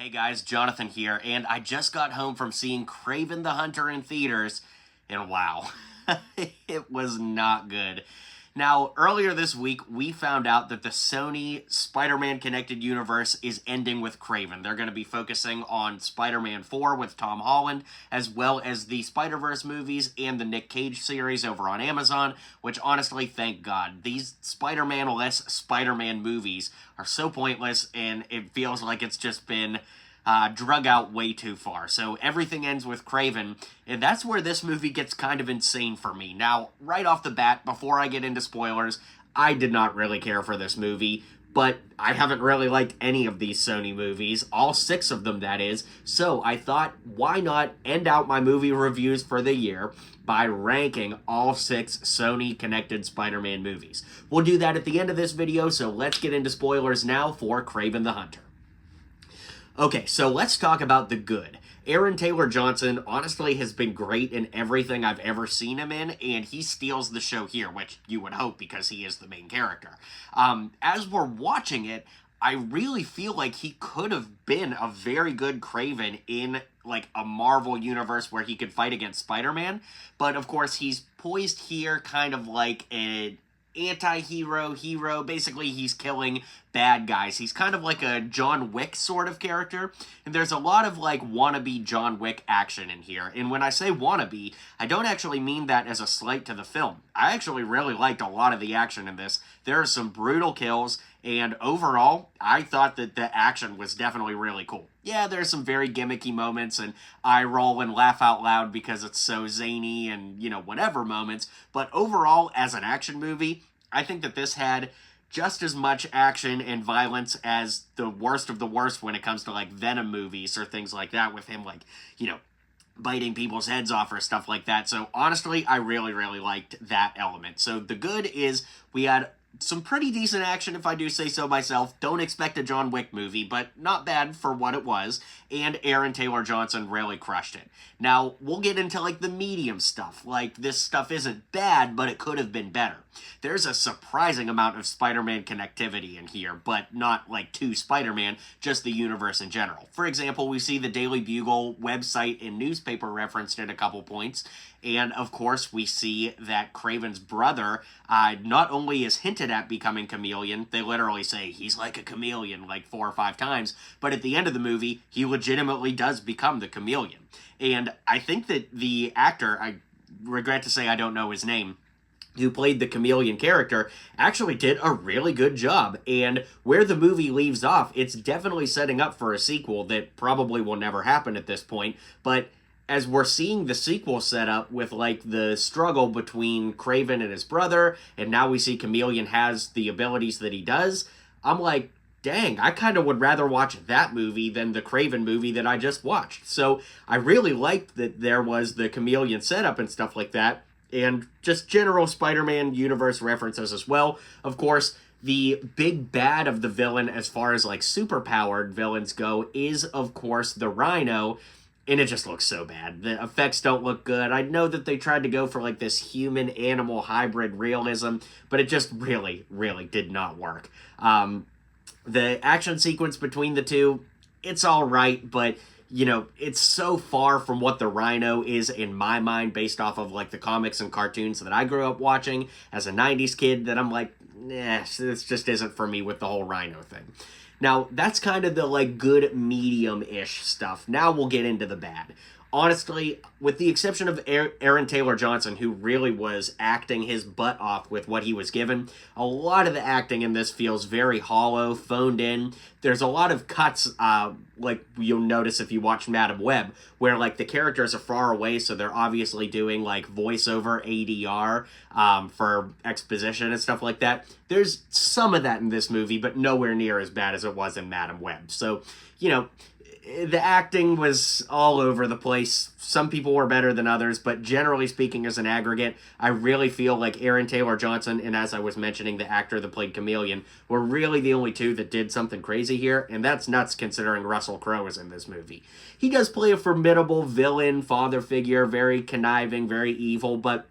Hey guys, Jonathan here, and I just got home from seeing Kraven the Hunter in theaters, and wow, it was not good. Now, earlier this week, we found out that the Sony Spider-Man Connected Universe is ending with Kraven. They're going to be focusing on Spider-Man 4 with Tom Holland, as well as the Spider-Verse movies and the Nick Cage series over on Amazon, which honestly, thank God. These Spider-Man-less Spider-Man movies are so pointless, and it feels like it's just been drug out way too far. So everything ends with Kraven, and that's where this movie gets kind of insane for me. Now, right off the bat, before I get into spoilers, I did not really care for this movie, but I haven't really liked any of these Sony movies, all 6 of them that is, so I thought, why not end out my movie reviews for the year by ranking all 6 Sony connected Spider-Man movies. We'll do that at the end of this video, so let's get into spoilers now for Kraven the Hunter. Okay, so let's talk about the good. Aaron Taylor Johnson honestly has been great in everything I've ever seen him in, and he steals the show here, which you would hope because he is the main character. As we're watching it, I really feel like he could have been a very good Kraven in like a Marvel universe where he could fight against Spider-Man, but of course he's poised here kind of like an anti-hero, basically he's killing bad guys. He's kind of like a John Wick sort of character, and there's a lot of like wannabe John Wick action in here, and when I say wannabe, I don't actually mean that as a slight to the film. I actually really liked a lot of the action in this. There are some brutal kills, and overall, I thought that the action was definitely really cool. Yeah, there's some very gimmicky moments, and I roll and laugh out loud because it's so zany and, you know, whatever moments, but overall, as an action movie, I think that this had just as much action and violence as the worst of the worst when it comes to, like, Venom movies or things like that with him, like, you know, biting people's heads off or stuff like that. So, honestly, I really, really liked that element. So, the good is we had some pretty decent action, if I do say so myself. Don't expect a John Wick movie, but not bad for what it was, and Aaron Taylor Johnson really crushed it. Now, we'll get into, like, the medium stuff. Like, this stuff isn't bad, but it could have been better. There's a surprising amount of Spider-Man connectivity in here, but not, like, to Spider-Man, just the universe in general. For example, we see the Daily Bugle website and newspaper referenced at a couple points, and, of course, we see that Kraven's brother not only is hinted at becoming Chameleon, they literally say he's like a chameleon like 4 or 5 times, but at the end of the movie, he legitimately does become the Chameleon. And I think that the actor, I regret to say I don't know his name, who played the Chameleon character, actually did a really good job. And where the movie leaves off, it's definitely setting up for a sequel that probably will never happen at this point, but as we're seeing the sequel set up with, like, the struggle between Kraven and his brother, and now we see Chameleon has the abilities that he does, I'm like, dang, I kind of would rather watch that movie than the Kraven movie that I just watched. So I really liked that there was the Chameleon setup and stuff like that, and just general Spider-Man universe references as well. Of course, the big bad of the villain as far as, like, superpowered villains go is, of course, the Rhino, and it just looks so bad. The effects don't look good. I know that they tried to go for, like, this human-animal hybrid realism, but it just really, really did not work. The action sequence between the two, it's all right, but, you know, it's so far from what the Rhino is in my mind based off of, like, the comics and cartoons that I grew up watching as a 90s kid that I'm like, nah, this just isn't for me with the whole Rhino thing. Now, that's kind of the, like, good medium-ish stuff. Now we'll get into the bad. Honestly, with the exception of Aaron Taylor Johnson, who really was acting his butt off with what he was given, a lot of the acting in this feels very hollow, phoned in. There's a lot of cuts, like you'll notice if you watch Madam Web, where, like, the characters are far away, so they're obviously doing, like, voiceover ADR for exposition and stuff like that. There's some of that in this movie, but nowhere near as bad as it was in Madam Web. So, you know, the acting was all over the place. Some people were better than others, but generally speaking, as an aggregate, I really feel like Aaron Taylor Johnson, and as I was mentioning, the actor that played Chameleon, were really the only two that did something crazy here, and that's nuts considering Russell Crowe is in this movie. He does play a formidable villain, father figure, very conniving, very evil, but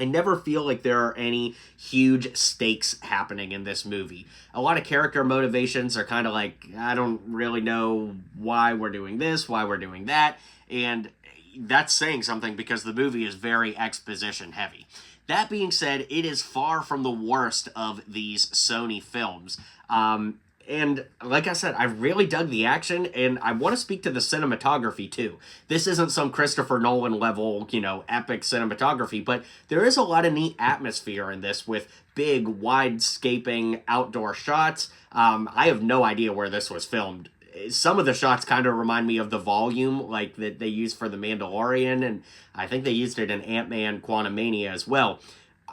I never feel like there are any huge stakes happening in this movie. A lot of character motivations are kind of like, I don't really know why we're doing this, why we're doing that, and that's saying something because the movie is very exposition heavy. That being said, it is far from the worst of these Sony films. And like I said, I really dug the action, and I want to speak to the cinematography too. This isn't some Christopher Nolan level, epic cinematography, but there is a lot of neat atmosphere in this with big, wide-scaping outdoor shots. I have no idea where this was filmed. Some of the shots kind of remind me of the volume, like that they used for The Mandalorian, and I think they used it in Ant-Man Quantumania as well.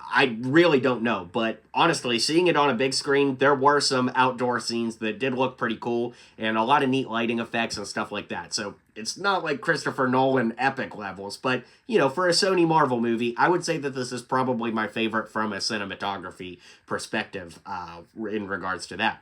I really don't know, but honestly, seeing it on a big screen, there were some outdoor scenes that did look pretty cool, and a lot of neat lighting effects and stuff like that. So it's not like Christopher Nolan epic levels, but, for a Sony Marvel movie, I would say that this is probably my favorite from a cinematography perspective in regards to that.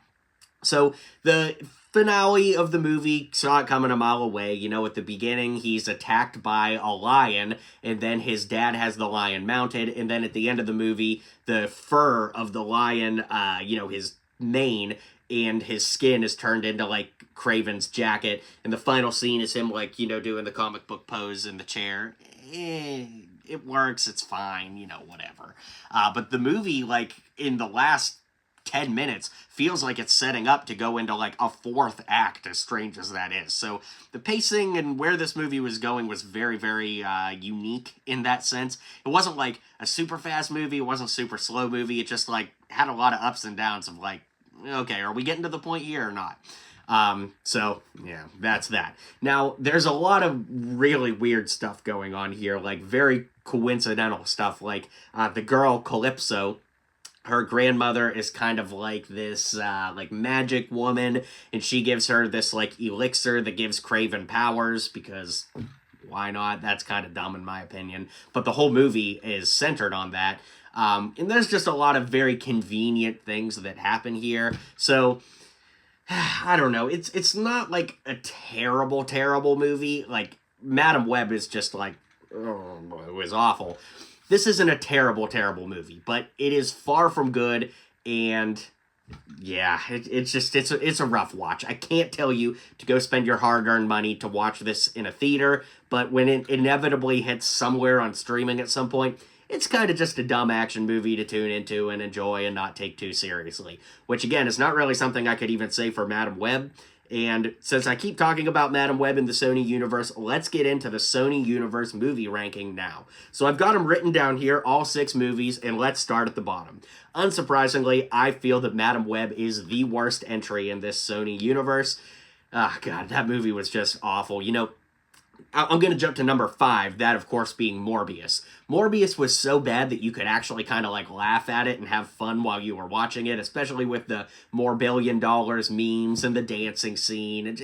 So the finale of the movie saw it coming a mile away. At the beginning, he's attacked by a lion, and then his dad has the lion mounted, and then at the end of the movie, the fur of the lion, his mane and his skin is turned into, like, KRAVEN's jacket, and the final scene is him, like, doing the comic book pose in the chair. It works, it's fine, whatever. But the movie, like, in the last 10 minutes feels like it's setting up to go into like a fourth act, as strange as that is. So the pacing and where this movie was going was very, very unique in that sense. It wasn't like a super fast movie. It wasn't a super slow movie. It just like had a lot of ups and downs of like, okay, are we getting to the point here or not? So yeah, that's that. Now there's a lot of really weird stuff going on here, like very coincidental stuff, like the girl Calypso. Her grandmother is kind of like this, like, magic woman, and she gives her this, like, elixir that gives KRAVEN powers, because why not? That's kind of dumb in my opinion. But the whole movie is centered on that. And there's just a lot of very convenient things that happen here. So, I don't know. It's not, like, a terrible, terrible movie. Like, Madam Web is just, like, oh, it was awful. This isn't a terrible, terrible movie, but it is far from good, and yeah, it's a rough watch. I can't tell you to go spend your hard-earned money to watch this in a theater, but when it inevitably hits somewhere on streaming at some point, it's kind of just a dumb action movie to tune into and enjoy and not take too seriously, which again is not really something I could even say for Madam Web. And since I keep talking about Madam Web in the Sony universe, let's get into the Sony universe movie ranking now. So I've got them written down here, all 6 movies, and let's start at the bottom. Unsurprisingly, I feel that Madam Web is the worst entry in this Sony universe. God, that movie was just awful. I'm going to jump to number 5, that of course being Morbius. Morbius was so bad that you could actually kind of like laugh at it and have fun while you were watching it, especially with the more $1 billion memes and the dancing scene. And,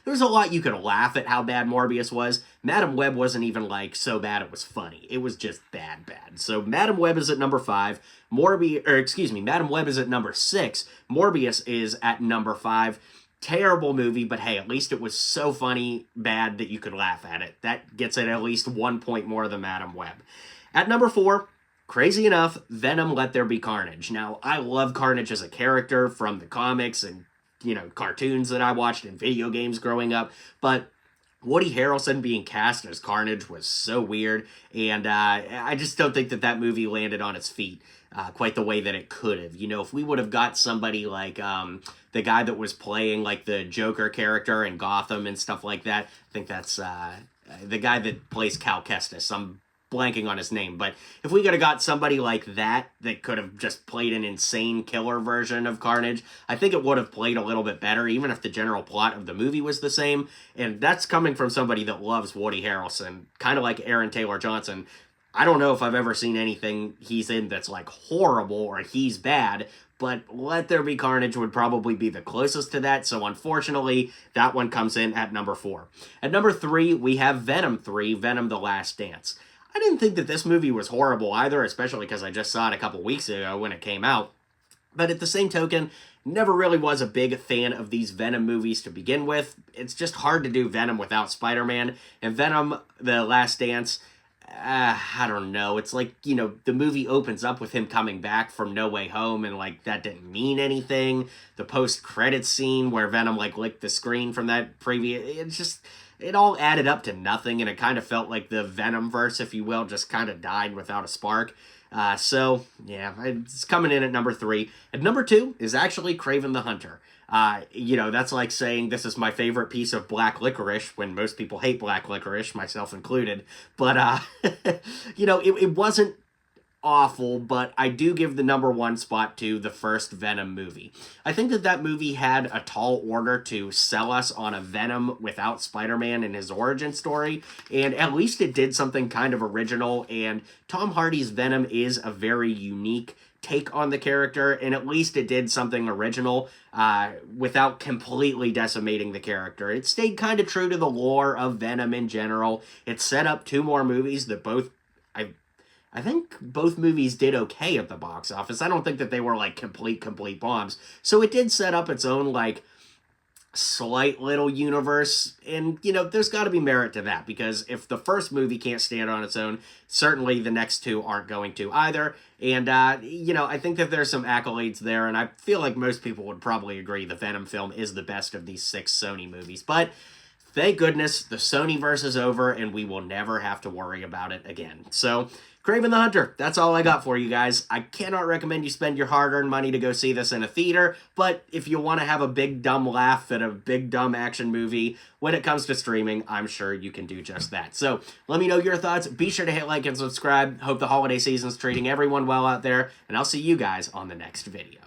there's a lot you could laugh at how bad Morbius was. Madam Web wasn't even like so bad it was funny. It was just bad. So Madam Web is at number 5. Madam Web is at number 6. Morbius is at number 5. Terrible movie, but hey, at least it was so funny bad that you could laugh at it. That gets it at least 1 point more than Madam Web. At number 4, crazy enough, Venom Let There Be Carnage. Now, I love Carnage as a character from the comics and, cartoons that I watched and video games growing up, but Woody Harrelson being cast as Carnage was so weird, and I just don't think that movie landed on its feet quite the way that it could have. If we would have got somebody like the guy that was playing like the Joker character in Gotham and stuff like that, I think that's the guy that plays Cal Kestis. I'm blanking on his name, but if we could have got somebody like that could have just played an insane killer version of Carnage, I think it would have played a little bit better, even if the general plot of the movie was the same. And that's coming from somebody that loves Woody Harrelson, kind of like Aaron Taylor Johnson. I don't know if I've ever seen anything he's in that's like horrible or he's bad, but Let There Be Carnage would probably be the closest to that, so unfortunately, that one comes in at number 4. At number 3, we have Venom 3, Venom the Last Dance. I didn't think that this movie was horrible either, especially because I just saw it a couple weeks ago when it came out. But at the same token, never really was a big fan of these Venom movies to begin with. It's just hard to do Venom without Spider-Man, and Venom the Last Dance, I don't know. It's like, you know, the movie opens up with him coming back from No Way Home, and like that didn't mean anything. The post-credits scene where Venom like licked the screen from that previous, it all added up to nothing, and it kind of felt like the Venomverse, if you will, just kind of died without a spark. So yeah, it's coming in at number 3. At number 2 is actually Kraven the Hunter. You know, that's like saying this is my favorite piece of black licorice when most people hate black licorice, myself included. But, you know, it wasn't awful, but I do give the number 1 spot to the first Venom movie. I think that movie had a tall order to sell us on a Venom without Spider-Man and his origin story, and at least it did something kind of original, and Tom Hardy's Venom is a very unique take on the character, and at least it did something original without completely decimating the character. It stayed kind of true to the lore of Venom in general. It set up 2 more movies that both, I think both movies did okay at the box office. I don't think that they were like complete bombs. So it did set up its own like slight little universe, and you know, there's got to be merit to that, because if the first movie can't stand on its own, certainly the next 2 aren't going to either. And you know, I think that there's some accolades there, and I feel like most people would probably agree the Venom film is the best of these 6 Sony movies. But thank goodness the Sonyverse is over, and we will never have to worry about it again. So Kraven the Hunter, that's all I got for you guys. I cannot recommend you spend your hard-earned money to go see this in a theater, but if you want to have a big dumb laugh at a big dumb action movie when it comes to streaming, I'm sure you can do just that. So let me know your thoughts. Be sure to hit like and subscribe. Hope the holiday season's treating everyone well out there, and I'll see you guys on the next video.